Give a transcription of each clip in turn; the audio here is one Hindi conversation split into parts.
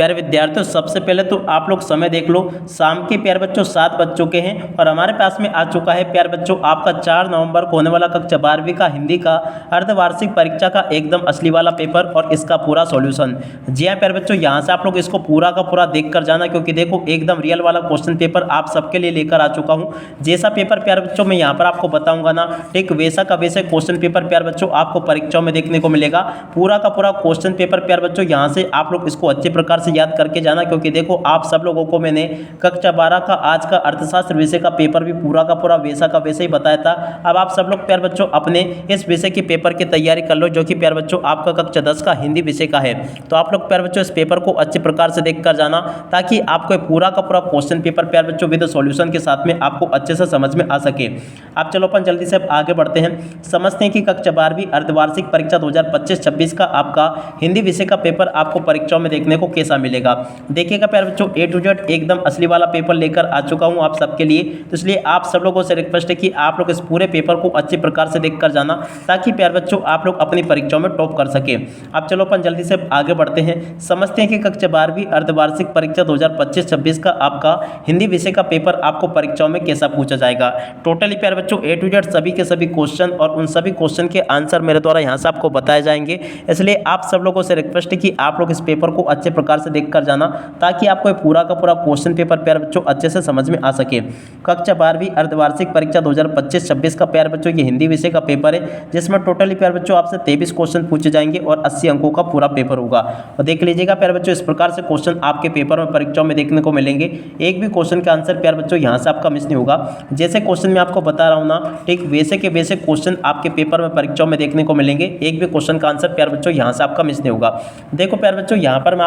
प्यारे विद्यार्थियों, सबसे पहले तो आप लोग समय देख लो। शाम के प्यारे बच्चों 7 बज चुके हैं और हमारे पास में आ चुका है प्यारे बच्चों आपका 4 नवंबर को होने वाला कक्षा 12वीं का हिंदी का अर्धवार्षिक परीक्षा का एकदम असली वाला पेपर और इसका पूरा सॉल्यूशन। जी हाँ प्यारे बच्चों, यहाँ से आप लोग इसको पूरा का पूरा देख कर जाना, क्योंकि देखो एकदम रियल वाला क्वेश्चन पेपर आप सबके लिए लेकर आ चुका हूँ। जैसा पेपर प्यारे बच्चों मैं यहाँ पर आपको बताऊंगा ना, ठीक वैसा का वैसे क्वेश्चन पेपर प्यारे बच्चों आपको परीक्षाओं में देखने को मिलेगा। पूरा का पूरा क्वेश्चन पेपर प्यारे बच्चों यहाँ से आप लोग इसको अच्छे प्रकार से याद करके जाना, क्योंकि देखो आप सब लोगों को मैंने कक्षा 12 का आज का अर्थशास्त्र विषय का पेपर भी पूरा का पूरा वैसा का वैसे ही बताया था। अब आप सब लोग प्यारे बच्चों अपने इस विषय के पेपर की तैयारी कर लो, जो कि प्यारे बच्चों आपका कक्षा 10 का हिंदी विषय का है। तो आप लोग प्यारे बच्चों इस पेपर को अच्छे प्रकार से देख कर जाना, ताकि आपको पूरा का पूरा क्वेश्चन पेपर प्यारे बच्चों विद सॉल्यूशन के साथ में आपको अच्छे से समझ में आ सके। आप चलो अपन जल्दी से आगे बढ़ते हैं, समझते हैं कि कक्षा 12वीं अर्धवार्षिक परीक्षा 2025-26 का आपका हिंदी विषय का पेपर आपको परीक्षाओं में देखने को कैसा मिलेगा। देखिएगा प्यारे बच्चों A to Z एकदम असली वाला पेपर लेकर आ चुका हूं आप सबके लिए। तो इसलिए आप सब लोगों से रिक्वेस्ट है कि आप लोग इस पूरे पेपर को अच्छे प्रकार से देख कर जाना, ताकि प्यारे बच्चों आप लोग अपनी परीक्षाओं में टॉप कर सके। अब चलो अपन जल्दी से आगे बढ़ते हैं, समझते हैं कि कक्षा 12वीं अर्धवार्षिक परीक्षा 2025-26 का आपका हिंदी विषय का पेपर आपको परीक्षाओं में कैसा पूछा जाएगा। टोटली प्यारे बच्चों A to Z सभी के सभी क्वेश्चन और उन सभी क्वेश्चन के आंसर मेरे द्वारा यहाँ से आपको बताए जाएंगे। इसलिए आप सब लोगों से रिक्वेस्ट है कि आप लोग इस पेपर को अच्छे प्रकार से देख कर जाना, ताकि आपको ये पूरा का पूरा क्वेश्चन पेपर प्यारे बच्चों अच्छे से समझ में आ सके। कक्षा 12वीं अर्धवार्षिक परीक्षा 2025-26 का प्यारे बच्चों ये हिंदी विषय का पेपर है, जिसमें टोटली प्यारे बच्चों आपसे 23 क्वेश्चन पूछे जाएंगे और 80 अंकों का पूरा पेपर होगा। और देख लीजिएगा प्यारे बच्चों, इस प्रकार से क्वेश्चन आपके पेपर में परीक्षाओं में देखने को मिलेंगे। एक भी क्वेश्चन का आंसर प्यारे बच्चों यहाँ से आपका मिस नहीं होगा। जैसे क्वेश्चन मैं आपको बता रहा हूँ ना, ठीक वैसे के वैसे क्वेश्चन आपके पेपर में परीक्षाओं में देखने को मिलेंगे। एक भी क्वेश्चन का आंसर प्यारे बच्चों यहाँ से आपका मिस नहीं होगा। देखो प्यारे बच्चों, यहाँ पर मैं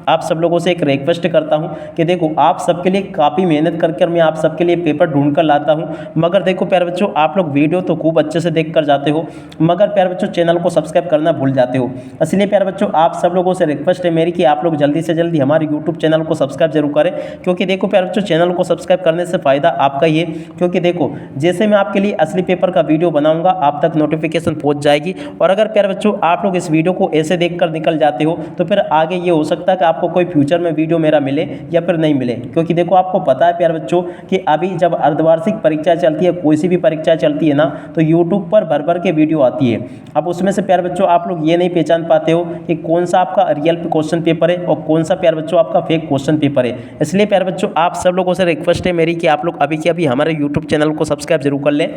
आप सब लोगों से एक रिक्वेस्ट करता हूँ कि देखो आप सबके लिए काफ़ी मेहनत करके मैं आप सबके लिए पेपर ढूंढ कर लाता हूँ, मगर देखो प्यारे बच्चों आप लोग वीडियो तो खूब अच्छे से देख कर जाते हो, मगर प्यारे बच्चों चैनल को सब्सक्राइब करना भूल जाते हो। इसलिए प्यारे बच्चों आप सब लोगों से रिक्वेस्ट है मेरी कि आप लोग जल्दी से जल्दी हमारे यूट्यूब चैनल को सब्सक्राइब जरूर करें, क्योंकि देखो प्यारे बच्चों चैनल को सब्सक्राइब करने से फ़ायदा आपका ही है। क्योंकि देखो जैसे मैं आपके लिए असली पेपर का वीडियो बनाऊंगा आप तक नोटिफिकेशन पहुंच जाएगी, और अगर प्यारे बच्चों आप लोग इस वीडियो को ऐसे देखकर निकल जाते हो तो फिर आगे ये हो सकता है कि आपको कोई फ्यूचर में वीडियो मेरा मिले या फिर नहीं मिले। क्योंकि देखो आपको पता है प्यारे बच्चों कि अभी जब अर्धवार्षिक परीक्षा चलती है, कोई सी भी परीक्षा चलती है ना, तो यूट्यूब पर भर भर के वीडियो आती है। अब उसमें से प्यारे बच्चों आप लोग ये नहीं पहचान पाते हो कि कौन सा आपका रियल क्वेश्चन पेपर है और कौन सा प्यारे बच्चों आपका फेक क्वेश्चन पेपर है। इसलिए प्यारे बच्चों आप सब लोगों से रिक्वेस्ट है मेरी कि आप लोग अभी के अभी हमारे यूट्यूब चैनल को सब्सक्राइब जरूर कर लें।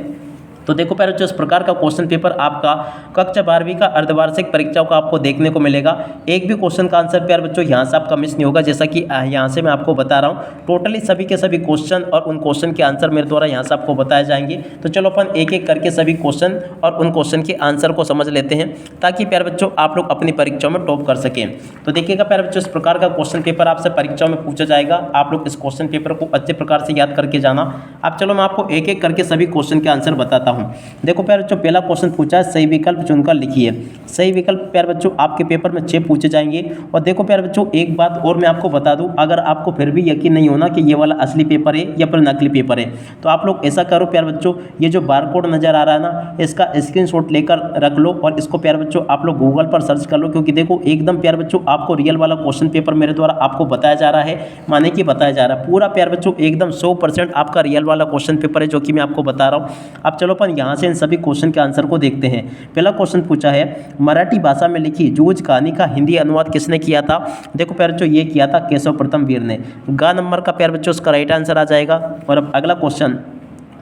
तो देखो प्यारे बच्चों इस प्रकार का क्वेश्चन पेपर आपका कक्षा 12वीं का अर्धवार्षिक परीक्षाओं का आपको देखने को मिलेगा। एक भी क्वेश्चन का आंसर प्यारे बच्चों यहाँ से आपका मिस नहीं होगा, जैसा कि यहाँ से मैं आपको बता रहा हूँ। टोटली सभी के सभी क्वेश्चन और उन क्वेश्चन के आंसर मेरे द्वारा यहाँ से आपको बताए जाएंगे। तो चलो अपन एक एक करके सभी क्वेश्चन और उन क्वेश्चन के आंसर को समझ लेते हैं, ताकि प्यारे बच्चों आप लोग अपनी परीक्षाओं में टॉप कर सकें। तो देखिएगा प्यारे बच्चों इस प्रकार का क्वेश्चन पेपर आपसे परीक्षाओं में पूछा जाएगा। आप लोग इस क्वेश्चन पेपर को अच्छे प्रकार से याद करके जाना। अब चलो मैं आपको एक एक करके सभी क्वेश्चन के आंसर बताता हूँ। देखो प्यारे बच्चों पहला क्वेश्चन पूछा है, सही विकल्प चुनकर लिखिए। सही विकल्प प्यारे बच्चों आपके पेपर में 6 पूछे जाएंगे। और देखो प्यारे बच्चों एक बात और मैं आपको बता दूं, अगर आपको फिर भी यकीन नहीं होना कि ये वाला असली पेपर है या फिर नकली पेपर है, तो आप लोग ऐसा करो प्यारे बच्चों, ये जो बारकोड नजर आ रहा है ना, इसका स्क्रीनशॉट लेकर रख लो और इसको प्यारे बच्चों आप लोग गूगल पर सर्च कर लो। क्योंकि देखो एकदम प्यारे बच्चों आपको रियल वाला क्वेश्चन पेपर मेरे द्वारा आपको बताया जा रहा है, माने कि बताया जा रहा है पूरा प्यारे बच्चों एकदम 100% आपका रियल वाला क्वेश्चन पेपर है, जो कि मैं आपको बता रहा हूँ। अब चलो अपन यहाँ से इन सभी क्वेश्चन के आंसर को देखते हैं। पहला क्वेश्चन पूछा है, मराठी भाषा में लिखी जूझ कहानी का हिंदी अनुवाद किसने किया था। देखो प्यारे बच्चों ये किया था केशव प्रथम वीर ने। ग नंबर का प्यारे बच्चों उसका राइट आंसर आ जाएगा। और अब अगला क्वेश्चन,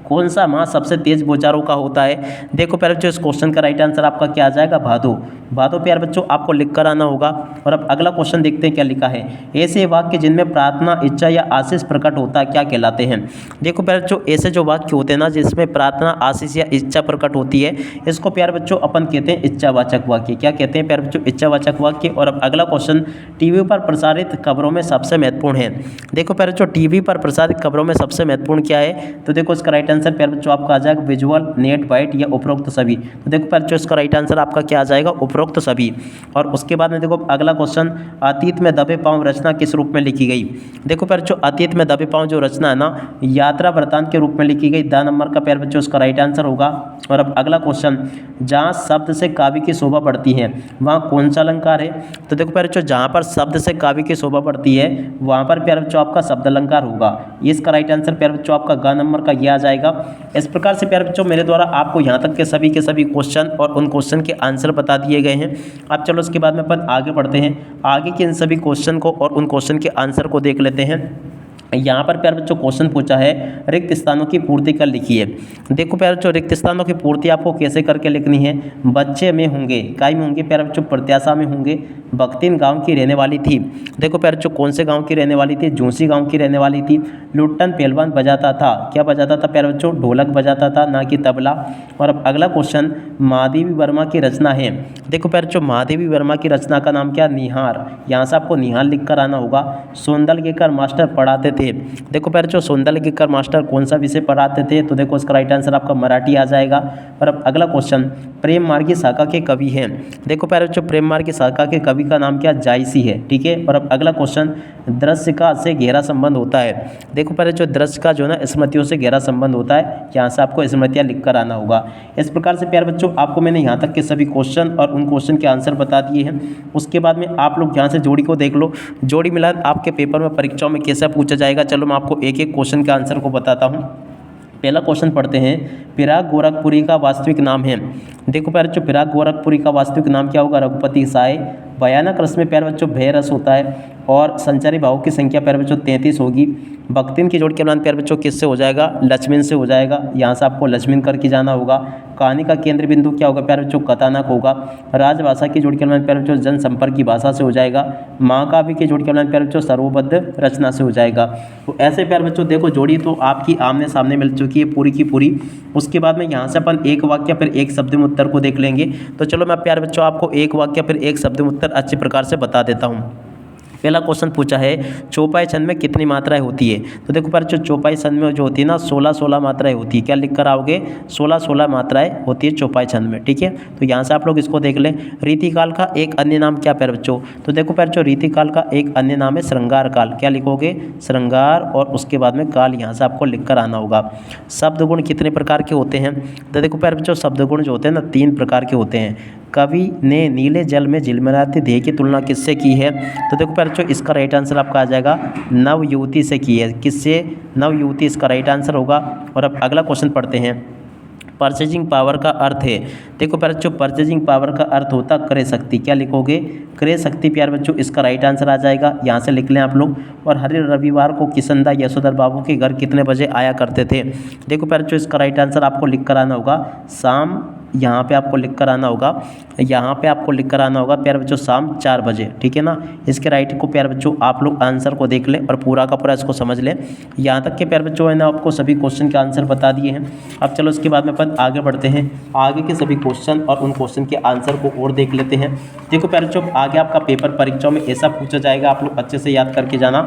कौन सा माह सबसे तेज बोचारों का होता है। देखो प्यारे बच्चों इस क्वेश्चन का राइट आंसर आपका क्या आ जाएगा, भादो। भादो प्यारे बच्चों आपको लिख कर आना होगा। और अब अगला क्वेश्चन देखते हैं क्या लिखा है, ऐसे वाक्य जिनमें प्रार्थना इच्छा या आशीष प्रकट होता है क्या कहलाते हैं। देखो प्यारे बच्चों ऐसे जो वाक्य होते हैं ना जिसमें प्रार्थना आशीष या इच्छा प्रकट होती है, इसको प्यारे बच्चों अपन कहते हैं इच्छावाचक वाक्य। क्या कहते हैं प्यारे बच्चों, इच्छावाचक वाक्य। और अब अगला क्वेश्चन, टीवी पर प्रसारित खबरों में सबसे महत्वपूर्ण है। देखो प्यारे बच्चों टीवी पर प्रसारित खबरों में सबसे महत्वपूर्ण क्या है, तो देखो इसका राइट आंसर आंसर प्यारे बच्चों आपका आ जाएगा विजुअल, नेट, वाइट या उपरोक्त सभी। तो देखो प्यारे बच्चों इसका राइट आंसर आपका क्या आ जाएगा, उपरोक्त सभी। और उसके बाद में देखो अगला क्वेश्चन, अतीत में दबे पांव रचना किस रूप में लिखी गई। देखो प्यारे बच्चों अतीत में दबे पांव जो रचना है ना, यात्रा वृतांत के रूप में लिखी गई। द नंबर का प्यारे बच्चों इसका राइट आंसर होगा। और अब अगला क्वेश्चन, जहाँ शब्द से काव्य की शोभा बढ़ती है वहाँ कौन सा अलंकार है। तो देखो प्यारे बच्चों जहाँ पर शब्द से काव्य की शोभा बढ़ती है वहाँ पर प्यारे बच्चों आपका शब्द अलंकार होगा। इसका राइट आंसर प्यारे बच्चों आपका ग नंबर का ये आ जाएगा। इस प्रकार से प्यारे बच्चों मेरे द्वारा आपको यहाँ तक के सभी क्वेश्चन और उन क्वेश्चन के आंसर बता दिए गए हैं। अब चलो उसके बाद में अपन आगे बढ़ते हैं, आगे के इन सभी क्वेश्चन को और उन क्वेश्चन के आंसर को देख लेते हैं। यहाँ पर प्यारे बच्चों क्वेश्चन पूछा है रिक्त स्थानों की पूर्ति कर लिखिए। देखो प्यारे बच्चों रिक्त स्थानों की पूर्ति आपको कैसे करके लिखनी है। बच्चे में होंगे, काय में होंगे प्यारे बच्चों, प्रत्याशा में होंगे। बख्तिन गांव की रहने वाली थी। देखो प्यारे बच्चों कौन से गांव की रहने वाली थी, जूसी गांव की रहने वाली थी। लुट्टन पहलवान बजाता था, क्या बजाता था प्यारे बच्चों, ढोलक बजाता था, ना कि तबला। और अब अगला क्वेश्चन, महादेवी वर्मा की रचना है। देखो प्यारे बच्चों महादेवी वर्मा की रचना का नाम क्या, निहार। यहाँ से आपको निहार लिख कर आना होगा। सोंदलगेकर मास्टर पढ़ाते थे। देखो प्यारे बच्चों सोंदलगेकर मास्टर कौन सा विषय पढ़ाते थे, तो देखो इसका राइट आंसर आपका मराठी आ जाएगा। और अब अगला क्वेश्चन, प्रेम मार्ग की शाखा के कवि हैं। देखो प्यारे बच्चों प्रेम मार्ग की शाखा के कवि का नाम क्या, जायसी है, ठीक है। और अब अगला क्वेश्चन, दृश्य का से गहरा संबंध होता है। देखो प्यारे बच्चों दृश्य का जो है ना स्मृतियों से गहरा संबंध होता है। यहाँ से आपको स्मृतियाँ लिख कर आना होगा। इस प्रकार से प्यारे बच्चों आपको मैंने यहाँ तक के सभी क्वेश्चन और उन क्वेश्चन के आंसर बता दिए हैं। उसके बाद में आप लोग यहाँ से जोड़ी को देख लो, जोड़ी मिलान आपके पेपर में परीक्षाओं में कैसा पूछा जाएगा। चलो मैं आपको एक एक क्वेश्चन के आंसर को बताता हूँ। पहला क्वेश्चन पढ़ते हैं, पिराग गोरखपुरी का वास्तविक नाम है। देखो प्यारे बच्चों पिराग गोरखपुरी का वास्तविक नाम क्या होगा, रघुपति साय। भयानक रस में प्यारे बच्चों भय रस होता है। और संचारी भावों की संख्या प्यारे बच्चों 33 होगी। भक्तिन की जोड़ के मिलान प्यारे बच्चों किससे हो जाएगा, लक्ष्मण से हो जाएगा। यहाँ से आपको लक्ष्मण करके जाना होगा। कहानी का केंद्र बिंदु क्या होगा प्यारे बच्चों, कथानक होगा। राजभाषा की जोड़ के मिलान प्यारे बच्चों जनसंपर्क की भाषा से हो जाएगा। महाकाव्य की जोड़ के मिलान प्यारे बच्चों सर्वबद्ध रचना से हो जाएगा। तो ऐसे प्यारे बच्चों देखो जोड़ी तो आपकी आमने सामने मिल चुकी है पूरी की पूरी। उसके बाद में यहाँ से अपन एक वाक्य फिर एक शब्द में उत्तर को देख लेंगे। तो चलो मैं प्यारे बच्चों आपको एक वाक्य फिर एक शब्द में उत्तर अच्छी प्रकार से बता देता हूँ। पहला क्वेश्चन पूछा है, चौपाई छंद में कितनी मात्राएं होती है। तो देखो पर जो चौपाई छंद में जो होती है ना 16 मात्राएं होती है। क्या लिख कर आओगे, 16 मात्राएं होती है चौपाई छंद में, ठीक है। तो यहाँ से आप लोग इसको देख लें। रीतिकाल का एक अन्य नाम क्या प्यारे बच्चों, तो देखो प्यारे बच्चों रीतिकाल का एक अन्य नाम है श्रृंगार काल। क्या लिखोगे, श्रृंगार और उसके बाद में काल, यहाँ से आपको लिख कर आना होगा। शब्द गुण कितने प्रकार के होते हैं, तो देखो प्यारे बच्चों शब्द गुण जो होते हैं ना 3 प्रकार के होते हैं। कवि ने नीले जल में झिलमिलाते ध्येय की तुलना किससे की है, तो देखो प्यारे बच्चों इसका राइट आंसर आपका आ जाएगा नव युवती से की है। किससे, नव युवती इसका राइट आंसर होगा। और अब अगला क्वेश्चन पढ़ते हैं, परचेजिंग पावर का अर्थ है। देखो प्यारे बच्चों परचेजिंग पावर का अर्थ होता क्रय शक्ति। क्या लिखोगे, क्रय शक्ति प्यारे बच्चों इसका राइट आंसर आ जाएगा। यहाँ से लिख लें आप लोग। और हर रविवार को किशनदा यशोधर बाबू के घर कितने बजे आया करते थे। देखो प्यारे बच्चों इसका राइट आंसर आपको लिख कर आना होगा शाम, यहाँ पे आपको लिख कर आना होगा, यहाँ पे आपको लिख कर आना होगा प्यारे बच्चों शाम 4 बजे, ठीक है ना। इसके राइट को प्यारे बच्चों आप लोग आंसर को देख लें और पूरा का पूरा इसको समझ लें। यहाँ तक के प्यारे बच्चों है ना आपको सभी क्वेश्चन के आंसर बता दिए हैं। अब चलो इसके बाद में अपन आगे बढ़ते हैं, आगे के सभी क्वेश्चन और उन क्वेश्चन के आंसर को और देख लेते हैं। देखो प्यारे बच्चों आगे आपका पेपर परीक्षाओं में ऐसा पूछा जाएगा, आप लोग अच्छे से याद करके जाना।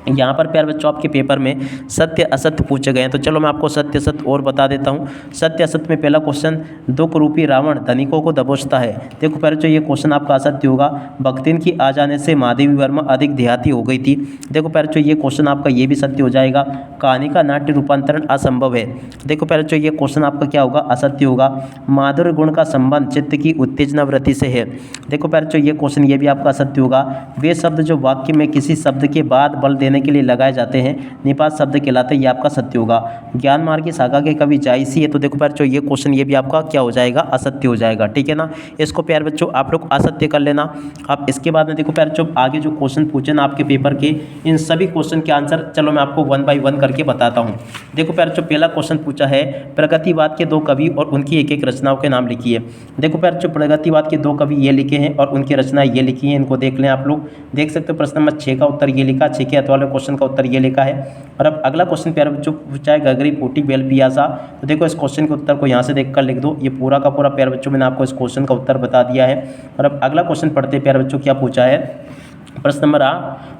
यहाँ पर प्यारे बच्चों आपके पेपर में सत्य असत्य पूछे गए हैं। तो चलो मैं आपको सत्य असत्य और बता देता हूँ। सत्य असत्य में पहला क्वेश्चन, दुख रूपी रावण धनिकों को दबोचता है। देखो प्यारे बच्चों ये क्वेश्चन आपका असत्य होगा। भक्तिन की आ जाने से महादेवी वर्मा अधिक देहाती हो गई थी। देखो प्यारे बच्चों ये क्वेश्चन आपका ये भी सत्य हो जाएगा। कहानी का नाट्य रूपांतरण असंभव है। देखो प्यारे बच्चों ये क्वेश्चन आपका क्या होगा, असत्य होगा। माधुर्य गुण का संबंध चित्त की उत्तेजना वृत्ति से है। देखो प्यारे बच्चों ये क्वेश्चन ये भी आपका असत्य होगा। वे शब्द जो वाक्य में किसी शब्द के बाद बल देने के लिए लगाए जाते हैं निपात शब्द कहलाते हैं, ये आपका सत्य होगा। ज्ञान मार्ग की शाखा के कवि जायसी है। तो देखो प्यारे बच्चों ये क्वेश्चन ये भी आपका क्या हो जाएगा, असत्य हो जाएगा, ठीक है ना। इसको प्यारे बच्चों आप लोग असत्य कर लेना। अब इसके बाद में देखो प्यारे बच्चों आगे जो क्वेश्चन पूछे ना आपके पेपर के, इन सभी क्वेश्चन के आंसर चलो मैं आपको 1 बाय 1 करके बताता हूँ। देखो प्यारे बच्चों पहला क्वेश्चन पूछा है, प्रगतिवाद के 2 कवि और उनकी एक एक रचनाओं के नाम लिखिए। देखो प्यारे बच्चों प्रगतिवाद के 2 कवि ये लिखे हैं और उनकी रचनाएं ये लिखी हैं, इनको देख लें आप लोग। देख सकते हो प्रश्न नंबर 6 का उत्तर ये लिखा, 6 के अंत वाले क्वेश्चन का उत्तर ये लिखा है। और अब अगला क्वेश्चन प्यारे बच्चों पूछा है गगरी पोटी बेल पियासा। तो देखो इस क्वेश्चन के उत्तर को यहाँ से देखकर लिख दो। ये पूरा का पूरा प्यारे बच्चों मैंने आपको इस क्वेश्चन का उत्तर बता दिया है। और अब अगला क्वेश्चन पढ़ते हैं प्यारे बच्चों क्या पूछा है, प्रश्न नंबर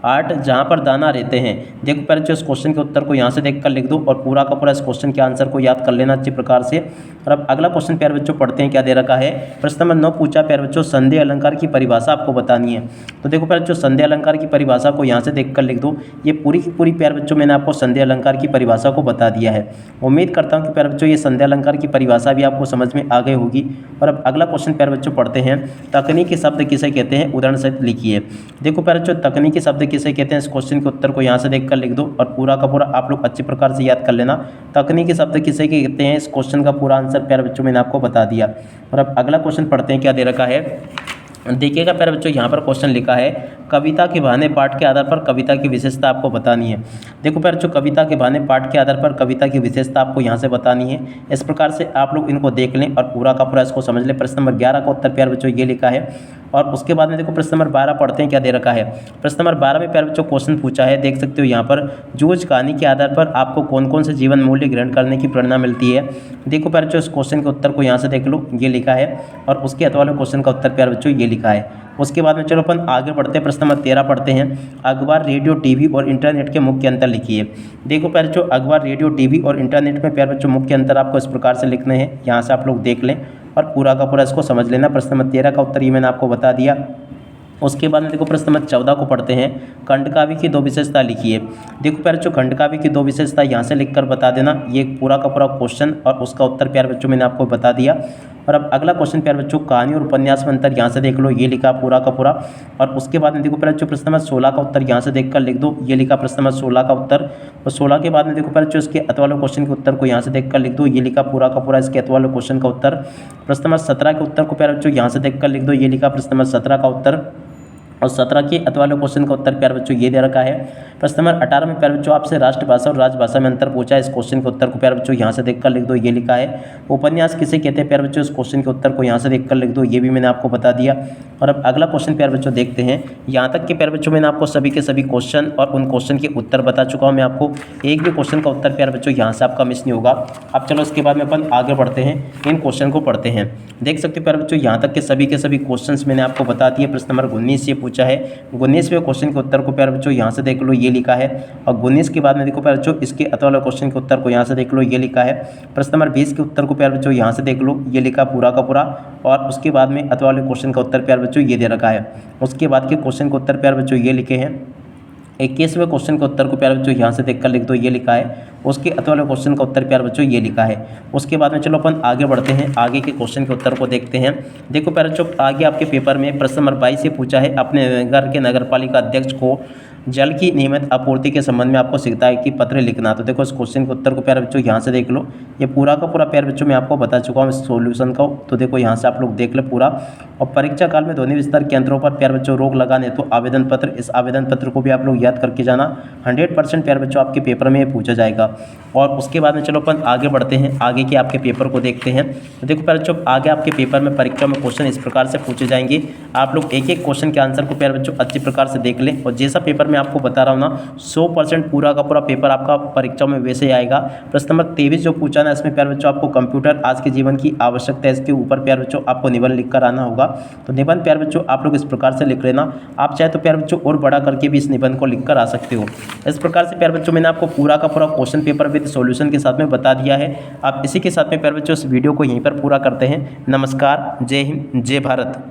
8, जहाँ पर दाना रहते हैं। देखो पहले जो इस क्वेश्चन के उत्तर को यहाँ से देखकर लिख दो और पूरा का पूरा इस क्वेश्चन के आंसर को याद कर लेना अच्छी प्रकार से। और अब अगला क्वेश्चन प्यारे बच्चों पढ़ते हैं क्या दे रखा है। प्रश्न नंबर 9 पूछा प्यारे बच्चों संधि अलंकार की परिभाषा आपको बतानी है। तो देखो प्यारे बच्चों संधि अलंकार की परिभाषा को यहाँ से देखकर लिख दो। ये पूरी की पूरी प्यारे बच्चों मैंने आपको संधि अलंकार की परिभाषा को बता दिया है। उम्मीद करता हूँ कि प्यारे बच्चों ये संधि अलंकार की परिभाषा भी आपको समझ में आ गई होगी। और अब अगला क्वेश्चन प्यारे बच्चों पढ़ते हैं, तकनीकी शब्द किसे कहते हैं, उदाहरण सहित लिखिए। देखो प्यारे बच्चों तकनीकी शब्द किसे कहते हैं, इस क्वेश्चन के उत्तर को यहाँ से देखकर लिख दो और पूरा का पूरा आप लोग अच्छी प्रकार से याद कर लेना। तकनीकी शब्द किसे कहते हैं, इस क्वेश्चन का पूरा आंसर प्यारे बच्चों मैंने आपको बता दिया। और अब अगला क्वेश्चन पढ़ते हैं क्या दे रखा है। देखिएगा प्यारे बच्चों यहाँ पर क्वेश्चन लिखा है कविता के बहाने पाठ के आधार पर कविता की विशेषता आपको बतानी है। देखो प्यारे बच्चों कविता के बहाने पाठ के आधार पर कविता की विशेषता आपको यहाँ से बतानी है। इस प्रकार से आप लोग इनको देख लें और पूरा का पूरा इसको समझ लें। प्रश्न नंबर 11 का उत्तर प्यारे बच्चों ये लिखा है। और उसके बाद में देखो प्रश्न नंबर 12 पढ़ते हैं क्या दे रखा है। प्रश्न नंबर 12 में प्यारे बच्चों क्वेश्चन पूछा है, देख सकते हो यहाँ पर जूझ कहानी के आधार पर आपको कौन कौन से जीवन मूल्य ग्रहण करने की प्रेरणा मिलती है। देखो प्यारे बच्चों इस क्वेश्चन के उत्तर को यहाँ से देख लो, ये लिखा है और उसके अथवा वाले क्वेश्चन का उत्तर प्यारे बच्चों ये लिखा है। उसके बाद में चलो अपन आगे बढ़ते हैं। प्रश्न नंबर 13 पढ़ते हैं, अखबार, रेडियो, टीवी और इंटरनेट के मुख्य अंतर लिखिए। देखो प्यारे बच्चों अखबार, रेडियो, टीवी और इंटरनेट में प्यारे बच्चों मुख्य अंतर आपको इस प्रकार से लिखने हैं। यहाँ से आप लोग देख लें और पूरा का पूरा इसको समझ लेना। प्रश्न नंबर 13 का उत्तर ये मैंने आपको बता दिया। उसके बाद में देखो प्रश्न नंबर 14 को पढ़ते हैं, खंडकाव्य की 2 विशेषता लिखिए। देखो प्यारे बच्चों खंडकाव्य की 2 विशेषता यहाँ से लिखकर बता देना। ये पूरा का पूरा क्वेश्चन और उसका उत्तर प्यारे बच्चों मैंने आपको बता दिया। और अब अगला क्वेश्चन प्यारे बच्चों कहानी और उपन्यास में अंतर, यहाँ से देख लो, ये लिखा पूरा का पूरा। और उसके बाद में देखो प्यारे बच्चों प्रश्न नंबर 16 का उत्तर यहाँ से देखकर लिख दो, ये लिखा प्रश्न नंबर 16 का उत्तर। और 16 के बाद में देखो प्यारे बच्चों इसके अथवा वाले क्वेश्चन के उत्तर को यहाँ से देखकर लिख दो, ये लिखा पूरा का पूरा इसके अथवा वाले क्वेश्चन का उत्तर। प्रश्न नंबर 17 के उत्तर को प्यारे बच्चों यहाँ से देखकर लिख दो, ये लिखा प्रश्न नंबर 17 का उत्तर। और 17 के अथवा वाले क्वेश्चन का उत्तर प्यारे बच्चों ये दे रखा है। प्रश्न नंबर 18 में प्यारे बच्चों आपसे राष्ट्रभाषा और राजभाषा में अंतर पूछा है। इस क्वेश्चन के उत्तर को प्यारे बच्चों यहाँ से देखकर लिख दो, ये लिखा है। उपन्यास किसे कहते हैं प्यारे बच्चों, इस क्वेश्चन के उत्तर को यहाँ से देखकर लिख दो, ये भी मैंने आपको बता दिया। और अब अगला क्वेश्चन प्यारे बच्चों देखते हैं। यहाँ तक के प्यारे बच्चों मैंने आपको सभी के सभी क्वेश्चन और उन क्वेश्चन के उत्तर बता चुका हूँ मैं आपको। एक भी क्वेश्चन का उत्तर प्यारे बच्चों यहाँ से आपका मिस नहीं होगा। अब चलो इसके बाद में अपन आगे बढ़ते हैं, इन क्वेश्चन को पढ़ते हैं। देख सकते हो प्यारे बच्चों यहाँ तक के सभी क्वेश्चन मैंने आपको बता दिए। प्रश्न नंबर 19 ये पूछा है, 19वें क्वेश्चन के उत्तर को प्यारे बच्चों यहाँ से देख लो, ये लिखा है। और 19 के बाद में देखो प्यारे बच्चों इसके अथवा वाले क्वेश्चन के उत्तर को यहाँ से देख लो, ये लिखा है। प्रश्न नंबर 20 के उत्तर को प्यारे बच्चों यहाँ से देख लो, ये लिखा पूरा का पूरा। और उसके बाद में अथवा वाले क्वेश्चन का उत्तर प्यारे बच्चों ये दे रखा है। उसके बाद के क्वेश्चन के उत्तर प्यारे बच्चों ये लिखे हैं। 21वें क्वेश्चन के उत्तर को प्यारे बच्चों यहाँ से देखकर लिख दो, ये लिखा है। उसके अथवा वाले क्वेश्चन का उत्तर प्यारे बच्चों ये लिखा है। उसके बाद में चलो अपन आगे बढ़ते हैं, आगे के क्वेश्चन के उत्तर को देखते हैं। देखो प्यारे बच्चों आगे आपके पेपर में प्रश्न नंबर 22 से पूछा है, अपने नगर के नगरपालिका अध्यक्ष को जल की नियमित आपूर्ति के संबंध में आपको शिकायत की पत्र लिखना। तो देखो इस क्वेश्चन के उत्तर को प्यारे बच्चों यहाँ से देख लो, ये पूरा का पूरा प्यारे बच्चों मैं आपको बता चुका हूँ इस सॉल्यूशन का। तो देखो यहाँ से आप लोग देख ले पूरा। और परीक्षा काल में ध्वनि विस्तार केंद्रों पर प्यारे बच्चों रोक लगाने तो आवेदन पत्र, इस आवेदन पत्र को भी आप लोग याद करके जाना। 100% प्यारे बच्चों आपके पेपर में ये पूछा जाएगा। और उसके बाद में चलो अपन आगे बढ़ते हैं, आगे के आपके पेपर को देखते हैं। तो देखो प्यारे बच्चों आगे आपके पेपर में परीक्षा में क्वेश्चन इस प्रकार से पूछे जाएंगे। आप लोग एक एक क्वेश्चन के आंसर को प्यारे बच्चों अच्छी प्रकार से देख लें। और जैसा पेपर मैं आपको बता रहा हूँ ना, 100% पूरा का पूरा पेपर आपका परीक्षा में वैसे ही आएगा। प्रश्न नंबर 23 जो पूछा ना, इसमें प्यारे बच्चों आपको कंप्यूटर आज के जीवन की आवश्यकता है, इसके ऊपर प्यारे बच्चों आपको निबंध लिख कर आना होगा। तो निबंध प्यारे बच्चों आप लोग इस प्रकार से लिख लेना। आप चाहे तो प्यारे बच्चों और बड़ा करके भी इस निबंध को लिख कर आ सकते हो। इस प्रकार से प्यारे बच्चों मैंने आपको पूरा का पूरा क्वेश्चन पेपर विद सॉल्यूशन के साथ में बता दिया है। आप इसी के साथ में प्यारे बच्चों इस वीडियो को यहीं पर पूरा करते हैं। नमस्कार, जय हिंद, जय भारत।